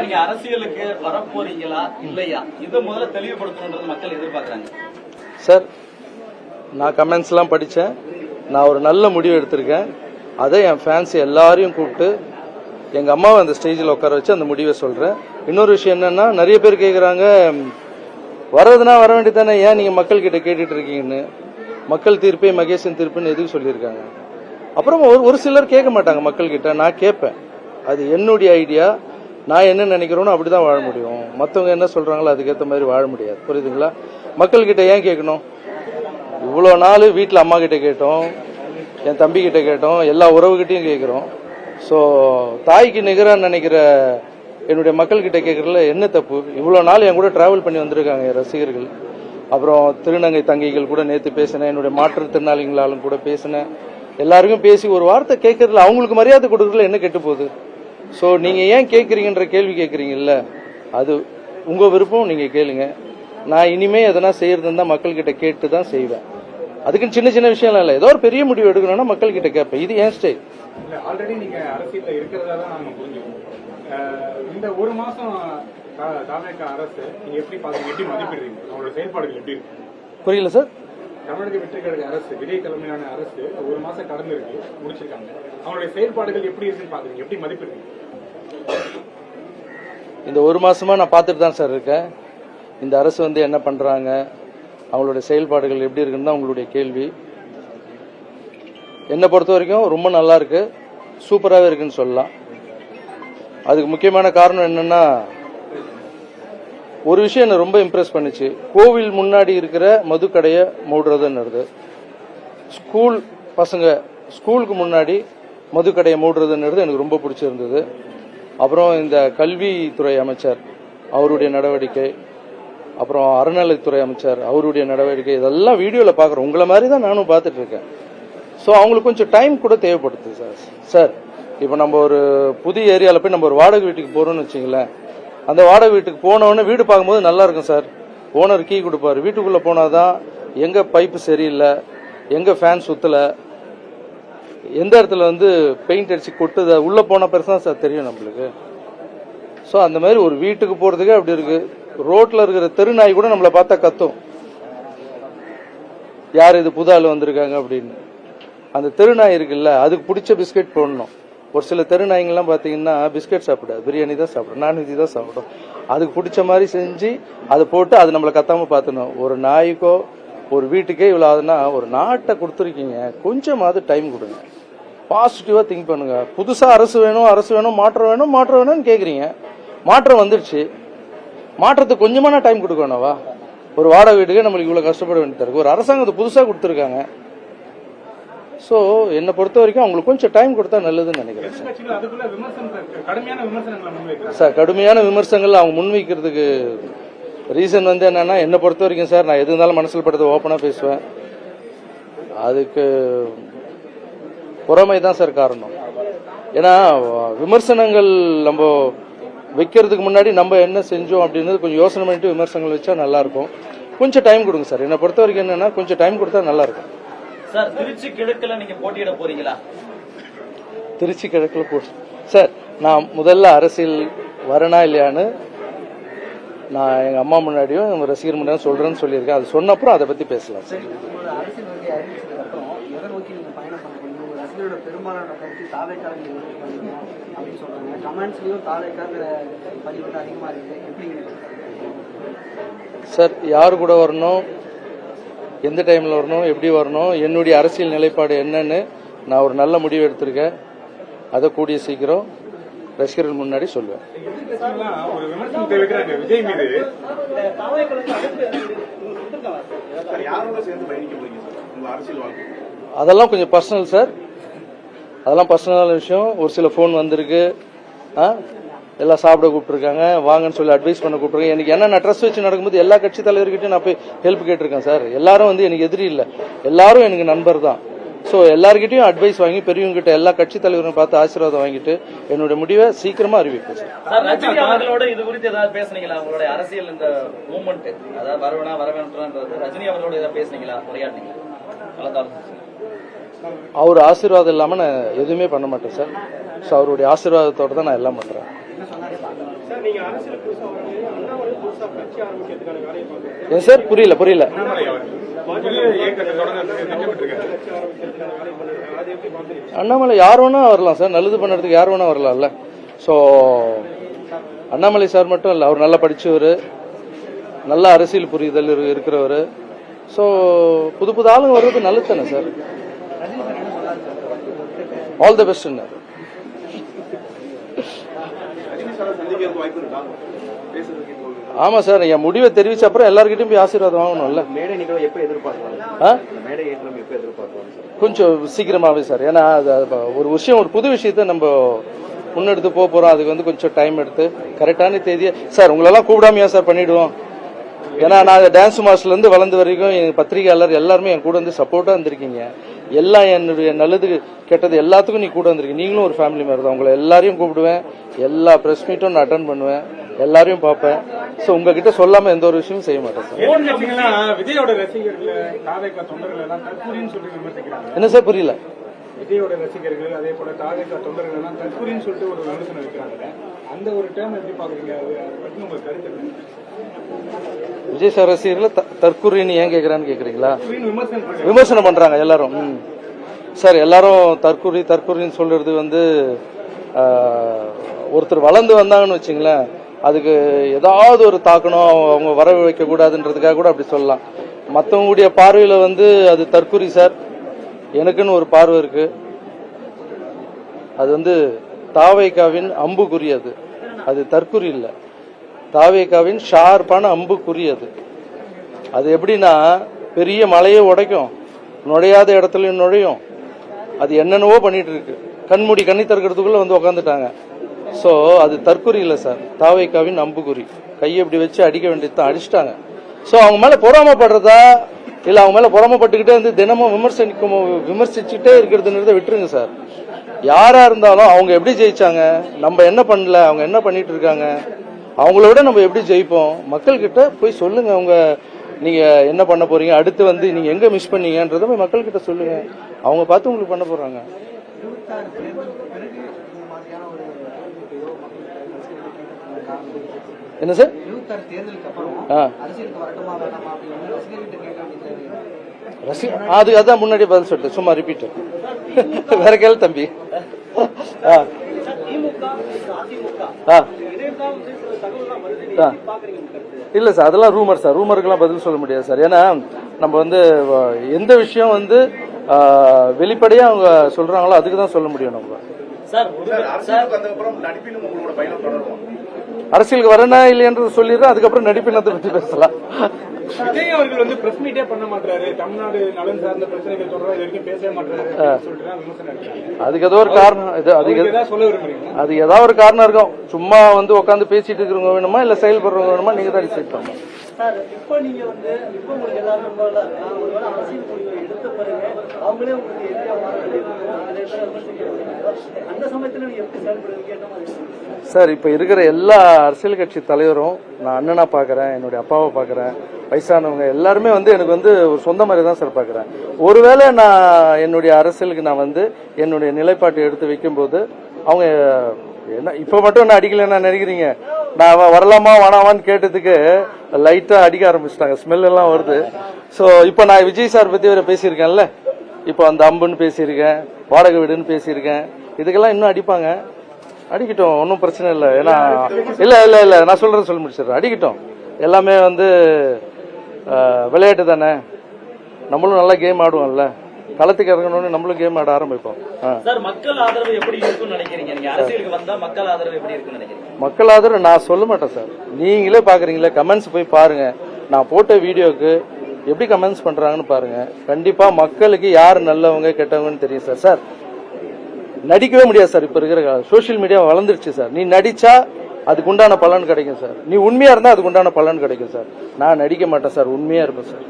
நீங்க அரசியலுக்கு வரப்போறீங்களா இல்லையா இதை முதல்ல தெளிவுபடுத்தணும்ன்றது மக்கள் எதிர்பார்க்கறாங்க. சார், நான் கமெண்ட்ஸ் எல்லாம் படிச்சேன். நான் ஒரு நல்ல முடிவு எடுத்திருக்கேன். அதை என் ஃபேன்ஸ் எல்லாரையும் கூப்பிட்டு எங்க அம்மாவை அந்த ஸ்டேஜில் உட்கார வச்சு அந்த முடிவை சொல்றேன். இன்னொரு விஷயம் என்னன்னா, நிறைய பேர் கேட்குறாங்க, வர்றதுனா வர வேண்டியதானே, ஏன் நீங்க மக்கள் கிட்ட கேட்டுட்டு இருக்கீங்கன்னு. மக்கள் தீர்ப்பே மகேசன் தீர்ப்புன்னு எதுக்கு சொல்லியிருக்காங்க. அப்புறம் ஒரு சிலர் கேட்க மாட்டாங்க மக்கள் கிட்ட, நான் கேட்பேன். அது என்னுடைய ஐடியா. நான் என்ன நினைக்கிறோன்னு அப்படிதான் வாழ முடியும். மற்றவங்க என்ன சொல்றாங்களோ அதுக்கேற்ற மாதிரி வாழ முடியாது. புரியுதுங்களா? மக்கள் கிட்ட ஏன் கேட்கணும்? இவ்வளோ நாள் வீட்டில் அம்மா கிட்ட கேட்டோம், என் தம்பி கிட்ட கேட்டோம், எல்லா உறவுகிட்டையும் கேட்குறோம். ஸோ தாய்க்கு நிகராக நினைக்கிற என்னுடைய மக்கள் கிட்ட கேட்கறதுல என்ன தப்பு? இவ்வளோ நாள் என் கூட டிராவல் பண்ணி வந்திருக்காங்க என் ரசிகர்கள். அப்புறம் திருநங்கை தங்கைகள் கூட நேற்று பேசினேன், என்னுடைய மாற்றுத்திறனாளிகளாலும் கூட பேசினேன். எல்லாருக்கும் பேசி ஒரு வார்த்தை கேட்கறதுல அவங்களுக்கு மரியாதை கொடுக்கறதுல என்ன கெட்டு போகுது? ஸோ நீங்க ஏன் கேட்குறீங்கன்ற கேள்வி கேட்குறீங்கல்ல, அது உங்க விருப்பம், நீங்க கேளுங்க. நான் இனிமே எதனா செய்யறதுன்னா மக்கள் கிட்ட கேட்டு தான் செய்வேன். அதுக்குன்னு சின்ன சின்ன விஷயம்லாம் இல்லை. ஏதோ ஒரு பெரிய முடிவு எடுக்கணும்னா மக்கள் கிட்ட கேட்பேன். இது ஏன் ஸ்டைல். ஆல்ரெடி நீங்க அரசியல்ல இருக்கிறதா தான் நாங்க புரிஞ்சுக்கோம். இந்த ஒரு மாசம் தமிழக அரசு நீங்க எப்படி பாக்குறீங்க, எப்படி மதிப்பிடுறீங்க, அவங்களோட செயல்பாடுகள் எப்படி இருக்கு? புரியல சார். தமிழக வெற்றி கழக அரசு, விஜய் தலைமையிலான அரசு ஒரு மாசம் கடந்து இருக்கு, முடிச்சிருக்காங்க. அவங்களுடைய செயல்பாடுகள் எப்படி இருக்குன்னு பாக்குறீங்க, எப்படி மதிப்பிடுறீங்க? இந்த ஒரு மாசமா நான் பார்த்துட்டு தான் சார் இருக்கேன். இந்த அரசு என்ன பண்றாங்க, அவங்களுடைய செயல்பாடுகள் எப்படி இருக்குன்னு தான் உங்களுடைய கேள்வி. என்னை பொறுத்த வரைக்கும் ரொம்ப நல்லா இருக்கு, சூப்பராகவே இருக்குன்னு சொல்லலாம். அதுக்கு முக்கியமான காரணம் என்னன்னா, ஒரு விஷயம் என்ன ரொம்ப இம்ப்ரெஸ் பண்ணுச்சு. கோவில் முன்னாடி இருக்கிற மதுக்கடையை மூடுறதுன்னுறது, ஸ்கூல் பசங்க ஸ்கூலுக்கு முன்னாடி மதுக்கடையை மூடுறதுன்றது எனக்கு ரொம்ப பிடிச்சிருந்தது. அப்புறம் இந்த கல்வித்துறை அமைச்சர் அவருடைய நடவடிக்கை, அப்புறம் அறநிலைத்துறை அமைச்சர் அவருடைய நடவடிக்கை, இதெல்லாம் வீடியோவில் பார்க்குறோம். உங்களை மாதிரி தான் நானும் பார்த்துட்டு இருக்கேன். ஸோ அவங்களுக்கு கொஞ்சம் டைம் கூட தேவைப்படுது சார். இப்போ நம்ம ஒரு புதிய ஏரியாவில் போய் நம்ம ஒரு வாடகை வீட்டுக்கு போகிறோம்னு வச்சிங்களேன். அந்த வாடகை வீட்டுக்கு போனவொடனே வீடு பார்க்கும்போது நல்லா இருக்கும் சார். ஓனர் கீ கொடுப்பாரு. வீட்டுக்குள்ளே போனாதான் எங்கே பைப்பு சரியில்லை, எங்கே ஃபேன் சுற்றலை, எந்த இடத்துல பெயிண்ட் அடிச்சு கொட்டுது, உள்ளே போன பெருசா சார் தெரியும் நம்மளுக்கு. ஸோ அந்த மாதிரி ஒரு வீட்டுக்கு போகிறதுக்கே அப்படி இருக்கு. ரோட்டில் இருக்கிற தெருநாய் கூட நம்மளை பார்த்தா கத்தும், யார் இது புது ஆள் வந்திருக்காங்க அப்படின்னு. அந்த தெருநாய் இருக்குல்ல, அதுக்கு பிடிச்ச பிஸ்கெட் போடணும். ஒரு சில தெருநாய்ங்கெல்லாம் பார்த்தீங்கன்னா பிஸ்கெட் சாப்பிடாது, பிரியாணி தான் சாப்பிடும், நான்வெஜ் தான் சாப்பிடும். அதுக்கு பிடிச்ச மாதிரி செஞ்சு அதை போட்டு அது நம்மளை கத்தாம பார்த்துணும். ஒரு நாய்க்கோ ஒரு வீட்டுக்கே இவ்வளோ ஆகுதுன்னா, ஒரு நாட்டை கொடுத்துருக்கீங்க, கொஞ்சமாவது டைம் கொடுங்க, பாசிட்டிவா திங்க் பண்ணுங்க. புதுசா அரசு வேணும், மாற்றம் வேணும்னு கேக்குறீங்க. மாற்றம் வந்துருச்சு, மாற்றத்துக்கு கொஞ்சமான டைம் கொடுக்கணும்வா? ஒரு வாடகை வீட்டுக்கே நம்மளுக்கு இவ்வளவு கஷ்டப்பட வேண்டியது இருக்கு. ஒரு அரசாங்கத்தை புதுசா கொடுத்துருக்காங்க. சோ என்னை பொறுத்த வரைக்கும் அவங்களுக்கு கொஞ்சம் டைம் கொடுத்தா நல்லதுன்னு நினைக்கிறேன் சார். கடுமையான விமர்சனங்கள் அவங்க முன்வைக்கிறதுக்கு ரீசன் என்னன்னா, என்னை பொறுத்த வரைக்கும் சார், நான் எது இருந்தாலும் மனசில் படுத்த ஓப்பனா பேசுவேன். அதுக்கு பொறாமை தான் சார் காரணம். ஏன்னா விமர்சனங்கள் நம்ம வைக்கிறதுக்கு முன்னாடி நம்ம என்ன செஞ்சோம் அப்படின்னு கொஞ்சம் யோசனை பண்ணிட்டு விமர்சனங்கள் வச்சா நல்லா இருக்கும். கொஞ்சம் டைம் கொடுங்க சார். என்னை பொறுத்த வரைக்கும் என்னன்னா, கொஞ்சம் டைம் கொடுத்தா நல்லா இருக்கும் சார். திருச்சி கிழக்குல நீங்க போட்டியிட போறீங்களா? திருச்சி கிழக்குல போட்டு சார், நான் முதல்ல அரசியல் வரனா இல்லையான்னு நான் எங்க அம்மா முன்னாடியும் எங்க ரசிகர் முன்னாடியும் சொல்றேன்னு சொல்லியிருக்கேன். அது சொன்ன அப்புறம் அதை பத்தி பேசலாம் சார். சார், யாரு கூட வரணும், எந்த டைம்ல வரணும், எப்படி வரணும், என்னுடைய அரசியல் நிலைப்பாடு என்னன்னு நான் ஒரு நல்ல முடிவு எடுத்திருக்கேன். அதை கூடிய சீக்கிரம் ரசிகர்கள் முன்னாடி சொல்லுவேன். அதெல்லாம் கொஞ்சம் பர்சனல் சார், அதெல்லாம் பர்சனலான விஷயம். ஒரு சில போன் வந்திருக்கு, எல்லாம் சாப்பிட கூப்பிட்டுருக்காங்க, வாங்கன்னு சொல்லி அட்வைஸ் பண்ண கூப்பிட்டுருக்காங்க. எனக்கு என்ன, நான் ட்ரஸ்ட் வச்சு நடக்கும்போது எல்லா கட்சி தலைவர்கிட்டையும் நான் போய் ஹெல்ப் கேட்டிருக்கேன் சார். எல்லாரும் எனக்கு எதிரி இல்லை, எல்லாரும் எனக்கு நண்பர் தான். ஸோ எல்லார்கிட்டையும் அட்வைஸ் வாங்கி பெரியவங்க கிட்ட எல்லா கட்சி தலைவரும் பார்த்து ஆசீர்வாதம் வாங்கிட்டு என்னோட முடிவை சீக்கிரமா அறிவிப்பேன் சார். ரஜினி அவர்களோட இது குறித்து ஏதாவது பேசுனீங்களா? அவங்களுடைய அரசியல் இந்த மூவ்மெண்ட், அதாவது வரவேணா வரவேன்றது, ரஜினி அவர்களோட ஏதாவது பேசுனீங்களா, உரையாடுனீங்களா? அவர் ஆசீர்வாதம் இல்லாம நான் எதுவுமே பண்ண மாட்டேன் சார். ஸோ அவருடைய ஆசீர்வாதத்தோட தான் நான் எல்லாம் பண்றேன். சார் நீங்க அரசியல் புதுசா வரீங்க, அண்ணாமலை புதுசா கட்சி ஆரம்பிக்கிறதுக்கான வேலையை பாக்குறீங்க. ஏன் சார் புரியல அண்ணாமலை அவர் புதிய இயக்கத்தை தொடங்குறதுக்கு திட்டமிட்டிருக்காரு. கட்சி ஆரம்பிக்கிறதுக்கான வேலையை பண்ணிருக்காங்க. அதை எப்படி பாக்குறீங்க? அண்ணாமலை யார் வேணா வரலாம் சார், நல்லது பண்ணுறதுக்கு யார் வேணா வரலாம்ல. ஸோ அண்ணாமலை சார் மட்டும் இல்லை, அவர் நல்லா படிச்சவர், நல்ல அரசியல் புரிதல் இருக்கிறவர். ஸோ புது புது ஆளுங்க வர்றது நல்லது தானே சார். All the best. ஆமா சார், என் முடிவை தெரிவிச்ச அப்புறம் எல்லார்கிட்டயும் போய் ஆசீர்வாதம் வாங்கணும்ல. மேடை நிகழ்வு எப்ப எதிர்பார்க்கலாம்? மேடை ஏற்றம் எப்ப எதிர்பார்க்கலாம்? கொஞ்சம் சீக்கிரமாவே சார். ஏன்னா ஒரு விஷயம், ஒரு புது விஷயத்த நம்ம முன்னெடுத்து போறோம். அதுக்கு வந்து கொஞ்சம் டைம் எடுத்து கரெக்டான தேதியை சார் உங்களெல்லாம் கூப்பிடாமையா சார் பண்ணிடுவோம். ஏன்னா நான் டான்ஸ் மாஸ்டர்ல இருந்து வளர்ந்த வரைக்கும் எங்க பத்திரிகையாளர் எல்லாருமே என் கூட வந்து சப்போர்ட்டா இருந்திருக்கீங்க. எல்லாம் என்னுடைய நல்லது கெட்டது எல்லாத்துக்கும் நீ கூட வந்திருக்கீங்க. நீங்களும் ஒரு ஃபேமிலி மாதிரி தான். உங்களை எல்லாரையும் கூப்பிடுவேன், எல்லா பிரஸ் மீட்டும் நான் அட்டன் பண்ணுவேன், எல்லாரையும் பார்ப்பேன். ஸோ உங்ககிட்ட சொல்லாம எந்த ஒரு விஷயமும் செய்ய மாட்டேன் சார். விஜயோட ரசிகர்கள் தாவேகா தொண்டர்கள் எல்லாம் தற்கொலைன்னு சொல்லி விமர்சிக்கிறாங்க. என்ன சார் புரியல? விஜயோட ரசிகர்கள் அதே போல தாவேகா தொண்டர்கள் எல்லாம் தற்கொலைன்னு சொல்லிட்டு ஒரு விமர்சனம் வைக்கிறாங்க. அந்த ஒரு டேர்ம் எப்படி பாக்குறீங்க? அது பற்றி உங்க கருத்து என்ன? விஜய் சார் ரசிகர்களை தற்கொலைன்னு ஏன் கேட்கறான்னு கேக்குறீங்களா? விமர்சனம் விமர்சனம் பண்றாங்க எல்லாரும். சார் எல்லாரும் தற்கொலைன்னு சொல்றது வந்து ஒருத்தர் வளர்ந்து வந்தாங்கன்னு வச்சுங்களேன், அதுக்கு ஏதாவது ஒரு தாக்கணும், அவங்க வர வைக்க கூடாதுன்றதுக்காக கூட அப்படி சொல்லலாம். மற்றவங்களுடைய பார்வையில வந்து அது தற்கொலை சார். எனக்குன்னு ஒரு பார்வை இருக்கு. அது வந்து தாவேகாவின் அம்புக்குறி. அது தற்கொலை இல்லை, தாவேகாவின் ஷார்ப்பான அம்புக்குறி. அது எப்படின்னா பெரிய மலையை உடைக்கும், நுழையாத இடத்துலயும் நுழையும். அது என்னென்னவோ பண்ணிட்டு இருக்கு. கண்மூடி கண்ணி திறக்கிறதுக்குள்ள வந்து உக்காந்துட்டாங்க. ஸோ அது தற்கொலை இல்லை சார், தாவேகாவின் அம்புக்குறி. கையை இப்படி வச்சு அடிக்க வேண்டியதுதான், அடிச்சிட்டாங்க. ஸோ அவங்க மேல பொறாமப்படுறதா இல்ல அவங்க மேல பொறாமப்பட்டுக்கிட்டே வந்து தினமும் விமர்சிச்சுட்டே இருக்கிறதுன்றத விட்டுருங்க சார். யாரா இருந்தாலும் அவங்க எப்படி ஜெயிச்சாங்க, நம்ம என்ன பண்ணல, அவங்க என்ன பண்ணிட்டு இருக்காங்க, அவங்களோட நம்ம எப்படி ஜெயிப்போம், மக்கள் கிட்ட போய் சொல்லுங்க. அவங்க நீங்க என்ன பண்ண போறீங்க, அடுத்து வந்து நீங்க எங்க மிஸ் பண்ணீங்கன்றத போய் மக்கள் கிட்ட சொல்லுங்க. அவங்க பார்த்து உங்களுக்கு பண்ண போறாங்க. என்ன சார்? அது அதான் முன்னாடி பதில் சொல்லிட்டு சும்மா ரிப்பீட். வேற கேள்வி தம்பி. இல்ல சார், அதெல்லாம் ரூமர் சார். ரூமருக்கெல்லாம் பதில் சொல்ல முடியாது சார். ஏன்னா நம்ம வந்து எந்த விஷயம் வந்து வெளிப்படையா அவங்க சொல்றாங்களோ அதுக்கு தான் சொல்ல முடியும் நம்ம. அரசியலுக்கு வரனா இல்லையன்றது சொல்லிடுறேன், அதுக்கப்புறம் நடிப்பினத்தை பற்றி பேசலாம். விஜய் அவர்கள் வந்து பிரஸ் மீட்டே பண்ண மாட்டாரு, தமிழ்நாடு நலன் சார்ந்த பிரச்சனைகள் தொடர்பாக இது வரைக்கும் பேசவே மாட்டாரு. அதுக்கு ஏதோ ஒரு காரணம், அது ஏதாவது ஒரு காரணம் இருக்கும். சும்மா வந்து உட்காந்து பேசிட்டு இருக்கிறவங்க வேணுமா இல்ல செயல்படுறவங்க வேணுமா, நீங்க தான் டிசைட் பண்ணணும். சார் இப்போ நீங்க வந்து இப்போ உங்களுக்கு ஏதாவது ஒருவேளை அரசியல் முடிவை எடுத்த பிறகு அவங்களே உங்களுக்கு எதிராக அந்த சமயத்துல நீங்க எப்படி செயல்படுவீங்க? சார் இப்ப இருக்கிற எல்லா அரசியல் கட்சி தலைவரும் நான் அண்ணனா பாக்குறேன், என்னுடைய அப்பாவை பாக்குறேன், வயசானவங்க எல்லாருமே வந்து எனக்கு வந்து ஒரு சொந்த மாதிரி தான் சார் பாக்குறேன். ஒருவேளை நான் என்னுடைய அரசியலுக்கு நான் வந்து என்னுடைய நிலைப்பாட்டை எடுத்து வைக்கும் போது அவங்க என்ன இப்ப மட்டும் என்ன அடிக்கலன்னு நினைக்கிறீங்க? நான் வரலாமா வேணாமான்னு கேட்டதுக்கு லைட்டா அடிக்க ஆரம்பிச்சிட்டாங்க, ஸ்மெல் எல்லாம் வருது. சோ இப்ப நான் விஜய் சார் பத்தி வேற பேசியிருக்கேன்ல, இப்போ அந்த அம்புன்னு பேசியிருக்கேன், வாடகை வீடுன்னு பேசியிருக்கேன். இதுக்கெல்லாம் இன்னும் அடிப்பாங்க, அடிக்கட்டும், ஒன்றும் பிரச்சனை இல்லை. ஏன்னா இல்ல நான் சொல்றேன், சொல்லி முடிச்சிடுறேன். அடிக்கட்டும், எல்லாமே வந்து விளையாட்டு தானே, நம்மளும் நல்லா கேம் ஆடுவோம்ல. களத்துக்கு இறங்கணும்னு நம்மளும் கேம் ஆட ஆரம்பிப்போம். சார் மக்கள் ஆதரவு எப்படி இருக்குன்னு நினைக்கிறீங்க? நீங்க அரசியலுக்கு வந்தா மக்கள் ஆதரவு எப்படி இருக்குன்னு நினைக்கிறீங்க? மக்கள் ஆதரவு நான் சொல்ல மாட்டேன் சார், நீங்களே பாக்குறீங்களே, கமெண்ட்ஸ் போய் பாருங்க. நான் போட்ட வீடியோக்கு எப்படி கமெண்ட்ஸ் பண்றாங்கன்னு பாருங்க. கண்டிப்பா மக்களுக்கு யார் நல்லவங்க கெட்டவங்கன்னு தெரியும் சார். சார் நடிக்கவே முடியாது சார், இப்ப இருக்கிற சோசியல் மீடியா வளர்ந்துருச்சு சார். நீ நடிச்சா அதுக்கு உண்டான பலன் கிடைக்கும் சார், நீ உண்மையா இருந்தா அதுக்கு உண்டான பலன் கிடைக்கும் சார். நான் நடிக்க மாட்டேன் சார், உண்மையா இருப்பேன் சார்.